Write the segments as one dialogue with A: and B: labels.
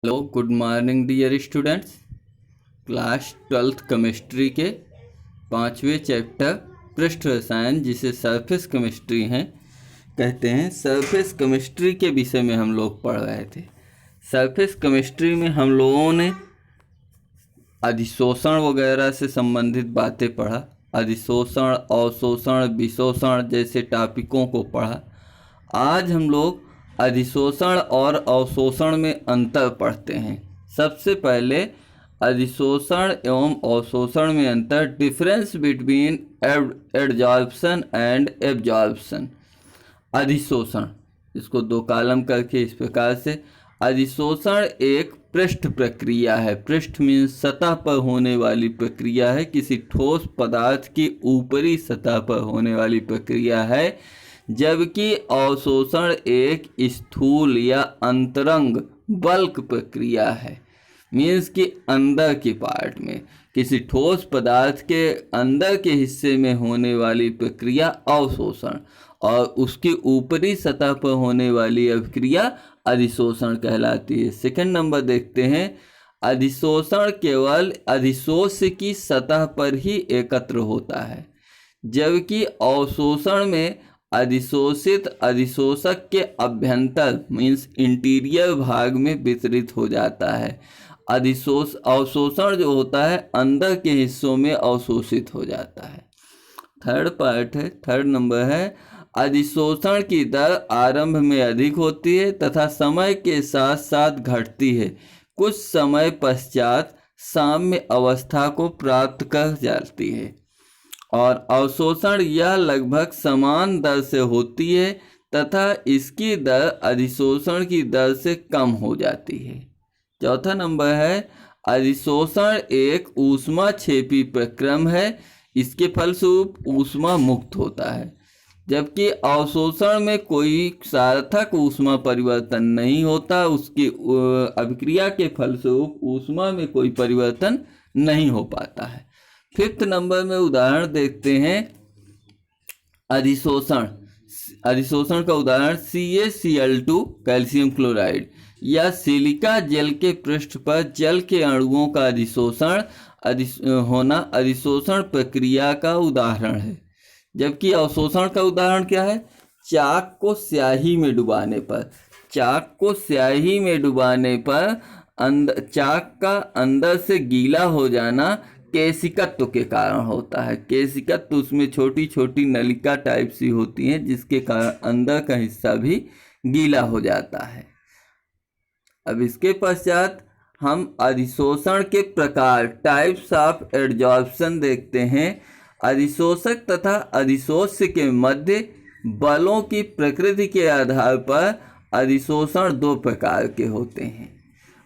A: Hello, good morning dear students. Class 12th chemistry के 5वें chapter पृष्ठ रसायन, जिसे सरफेस केमिस्ट्री कहते हैं, सरफेस केमिस्ट्री के विषय में हम लोग पढ़ रहे थे। सरफेस केमिस्ट्री में हम लोगों ने अधिशोषण वगैरह से संबंधित बातें पढ़ा। अधिशोषण, अवशोषण, विशोषण जैसे टॉपिकों को पढ़ा। आज हम लोग अधिशोषण और अवशोषण में अंतर पढ़ते हैं। सबसे पहले अधिशोषण एवं अवशोषण में अंतर, difference between adsorption and absorption. अधिशोषण, इसको दो कॉलम करके इस प्रकार से, अधिशोषण एक पृष्ठ प्रक्रिया है। पृष्ठ मीन्स सतह पर होने वाली प्रक्रिया है, किसी ठोस पदार्थ की ऊपरी सतह पर होने वाली प्रक्रिया है। जबकि अवशोषण एक स्थूल या अंतरंग बल्क प्रक्रिया है, मीन्स कि अंदर के पार्ट में, किसी ठोस पदार्थ के अंदर के हिस्से में होने वाली प्रक्रिया अवशोषण, और उसकी ऊपरी सतह पर होने वाली अभिक्रिया अधिशोषण कहलाती है। सेकंड नंबर देखते हैं, अधिशोषण केवल अधिशोष्य की सतह पर ही एकत्र होता है, जबकि अवशोषण में अधिशोषित अधिशोषक के अभ्यंतर मीन्स इंटीरियर भाग में वितरित हो जाता है। अवशोषण जो होता है अंदर के हिस्सों में अवशोषित हो जाता है। थर्ड नंबर है, अधिशोषण की दर आरंभ में अधिक होती है तथा समय के साथ साथ घटती है। कुछ समय पश्चात साम्य अवस्था को प्राप्त कर जाती है। और अवशोषण यह लगभग समान दर से होती है तथा इसकी दर अधिशोषण की दर से कम हो जाती है। चौथा नंबर है, अधिशोषण एक ऊष्माक्षेपी प्रक्रम है, इसके फलस्वरूप ऊष्मा मुक्त होता है। जबकि अवशोषण में कोई सार्थक ऊष्मा परिवर्तन नहीं होता, उसकी अभिक्रिया के फलस्वरूप ऊष्मा में कोई परिवर्तन नहीं हो पाता है। फिफ्थ नंबर में उदाहरण देखते हैं, अधिशोषण का उदाहरण CaCl2 कैल्शियम क्लोराइड या सिलिका जेल के पृष्ठ पर जल के अणुओं का अधिशोषण होना अधिशोषण प्रक्रिया का उदाहरण है। जबकि अवशोषण का उदाहरण क्या है, चाक को स्याही में डुबाने पर चाक का अंदर से गीला हो जाना केशिकत्व के कारण होता है। केशिकत्व उसमें छोटी छोटी नलिका टाइप सी होती हैं, जिसके कारण अंदर का हिस्सा भी गीला हो जाता है। अब इसके पश्चात हम अधिशोषण के प्रकार, टाइप्स ऑफ एडजॉर्प्शन देखते हैं। अधिशोषक तथा अधिशोष्य के मध्य बलों की प्रकृति के आधार पर अधिशोषण दो प्रकार के होते हैं,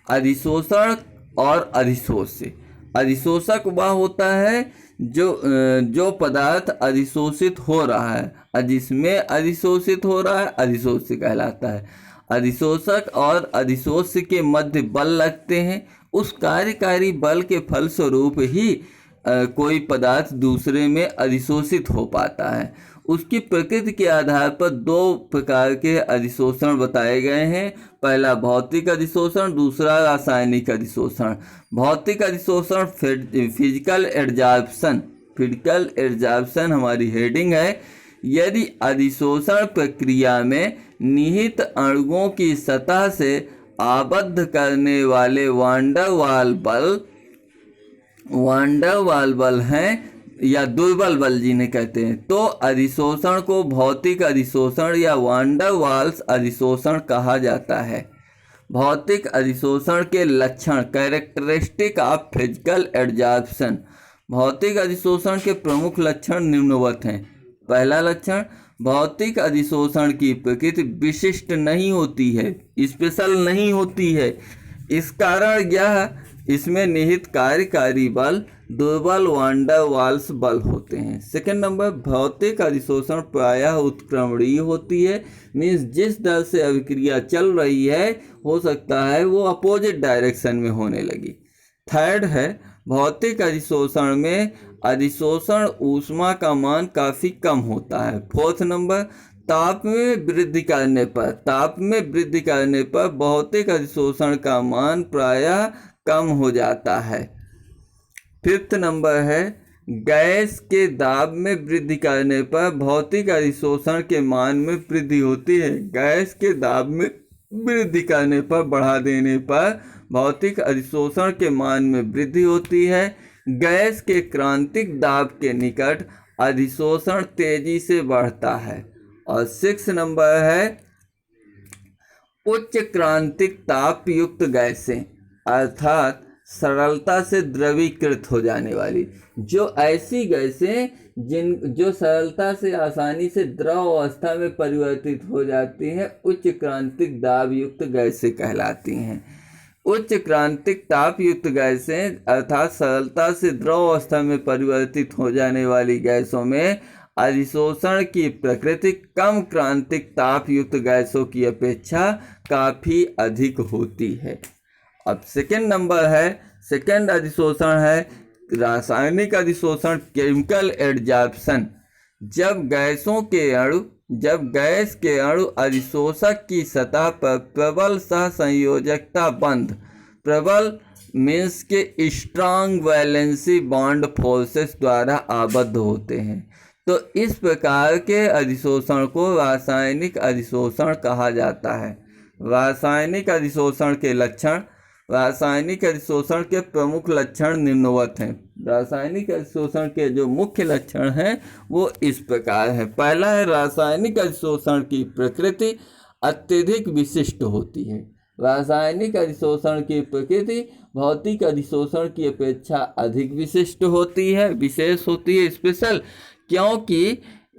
A: अधिशोषण और अधिशोष्य। अधिशोषक वह होता है जो पदार्थ अधिशोषित हो रहा है, जिसमें अधिशोषित हो रहा है, अधिशोष्य कहलाता है। अधिशोषक और अधिशोष्य के मध्य बल लगते हैं। उस कार्यकारी बल के फलस्वरूप ही कोई पदार्थ दूसरे में अधिशोषित हो पाता है। उसकी प्रकृति के आधार पर दो प्रकार के अधिशोषण बताए गए हैं। पहला भौतिक अधिशोषण, दूसरा रासायनिक अधिशोषण। भौतिक अधिशोषण फिजिकल एडजॉर्प्शन हमारी हेडिंग है। यदि अधिशोषण प्रक्रिया में निहित अणुओं की सतह से आबद्ध करने वाले वांडर वाल बल हैं या दुर्बल बल जिन्हें कहते हैं, तो अधिशोषण को भौतिक अधिशोषण या वांडर वाल्स अधिशोषण कहा जाता है। भौतिक अधिशोषण के लक्षण, कैरेक्टरिस्टिक ऑफ फिजिकल एडजॉर्प्शन। भौतिक अधिशोषण के प्रमुख लक्षण निम्नवत हैं। पहला लक्षण, भौतिक अधिशोषण की प्रकृति विशिष्ट नहीं होती है, स्पेशल नहीं होती है। इस कारण यह इसमें निहित कार्यकारी बल दुर्बल वांडर वाल्स बल होते हैं। सेकंड नंबर, भौतिक अधिशोषण प्रायः उत्क्रमणीय होती है, मीन्स जिस दर से अभिक्रिया चल रही है हो सकता है वो अपोजिट डायरेक्शन में होने लगी। थर्ड है, भौतिक अधिशोषण में अधिशोषण ऊष्मा का मान काफ़ी कम होता है। फोर्थ नंबर, ताप में वृद्धि करने पर भौतिक अधिशोषण का मान प्रायः कम हो जाता है। 5th नंबर है गैस के दाब में वृद्धि करने पर भौतिक अधिशोषण के मान में वृद्धि होती है। गैस के दाब में वृद्धि करने पर बढ़ा देने पर भौतिक अधिशोषण के मान में वृद्धि होती है। गैस के क्रांतिक दाब के निकट अधिशोषण तेजी से बढ़ता है। और 6 नंबर है उच्च क्रांतिक ताप युक्त गैसें, अर्थात सरलता से द्रवीकृत हो जाने वाली, जो ऐसी गैसें जो सरलता से आसानी से द्रव अवस्था में परिवर्तित हो जाती हैं, उच्च क्रांतिक दाब युक्त गैसें कहलाती हैं। उच्च क्रांतिक ताप युक्त गैसें अर्थात सरलता से द्रव अवस्था में परिवर्तित हो जाने वाली गैसों में अधिशोषण की प्रकृति कम क्रांतिक ताप युक्त गैसों की अपेक्षा काफ़ी अधिक होती है। अब सेकंड अधिशोषण है रासायनिक अधिशोषण, केमिकल एडजॉर्प्शन। जब गैस के अणु अधिशोषक की सतह पर प्रबल सहसंयोजकता बंध, प्रबल मीन्स के स्ट्रांग वैलेंसी बॉन्ड फोर्सेस द्वारा आबद्ध होते हैं, तो इस प्रकार के अधिशोषण को रासायनिक अधिशोषण कहा जाता है। रासायनिक अधिशोषण के लक्षण। रासायनिक अधिशोषण के प्रमुख लक्षण निम्नवत हैं। रासायनिक अधिशोषण के जो मुख्य लक्षण हैं वो इस प्रकार है। पहला है रासायनिक अधिशोषण की प्रकृति अत्यधिक विशिष्ट होती है। रासायनिक अधिशोषण की प्रकृति भौतिक अधिशोषण की अपेक्षा अधिक विशिष्ट होती है, विशेष होती है, स्पेशल,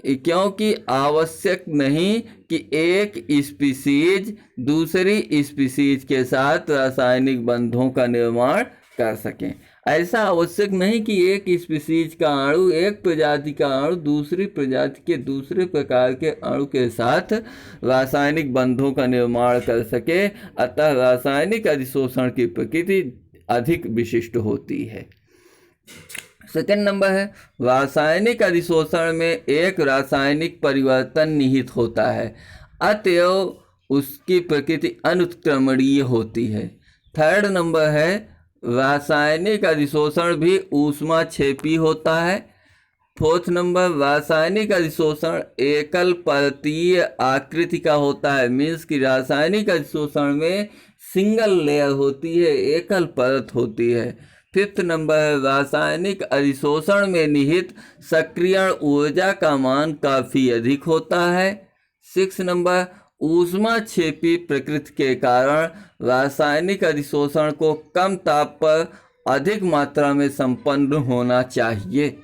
A: क्योंकि आवश्यक नहीं कि एक स्पीसीज दूसरी स्पीसीज के साथ रासायनिक बंधों का निर्माण कर सकें। ऐसा आवश्यक नहीं कि एक स्पीसीज का अणु, एक प्रजाति का अणु दूसरी प्रजाति के दूसरे प्रकार के अणु के साथ रासायनिक बंधों का निर्माण कर सके। अतः रासायनिक अधिशोषण की प्रकृति अधिक विशिष्ट होती है। सेकंड नंबर है रासायनिक अधिशोषण में एक रासायनिक परिवर्तन निहित होता है, अतएव उसकी प्रकृति अनुत्क्रमणीय होती है। थर्ड नंबर है रासायनिक अधिशोषण भी ऊष्माक्षेपी होता है। फोर्थ नंबर रासायनिक अधिशोषण एकल परतीय आकृति का होता है, मीन्स कि रासायनिक अधिशोषण में सिंगल लेयर होती है, एकल परत होती है। फिफ्थ नंबर है रासायनिक अधिशोषण में निहित सक्रियण ऊर्जा का मान काफ़ी अधिक होता है। 6 नंबर ऊष्माक्षेपी प्रकृति के कारण रासायनिक अधिशोषण को कम ताप पर अधिक मात्रा में संपन्न होना चाहिए।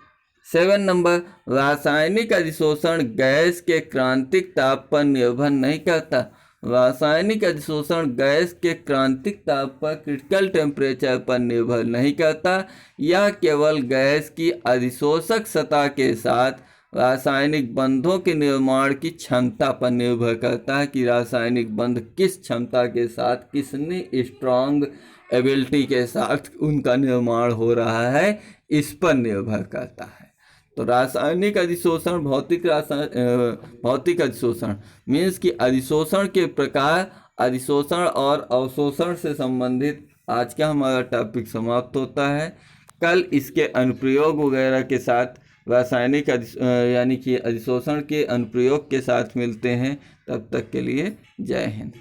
A: 7 नंबर रासायनिक अधिशोषण गैस के क्रांतिक ताप पर निर्भर नहीं करता। रासायनिक अधिशोषण गैस के क्रांतिक ताप पर क्रिटिकल टेम्परेचर पर निर्भर नहीं करता। यह केवल गैस की अधिशोषक सतह के साथ रासायनिक बंधों के निर्माण की क्षमता पर निर्भर करता है कि रासायनिक बंध किस क्षमता के साथ, कितनी स्ट्रांग एबिलिटी के साथ उनका निर्माण हो रहा है, इस पर निर्भर करता है। तो रासायनिक अधिशोषण, भौतिक अधिशोषण मीन्स कि अधिशोषण के प्रकार, अधिशोषण और अवशोषण से संबंधित आज का हमारा टॉपिक समाप्त होता है। कल इसके अनुप्रयोग वगैरह के साथ रासायनिक यानी कि अधिशोषण के अनुप्रयोग के साथ मिलते हैं। तब तक के लिए जय हिंद।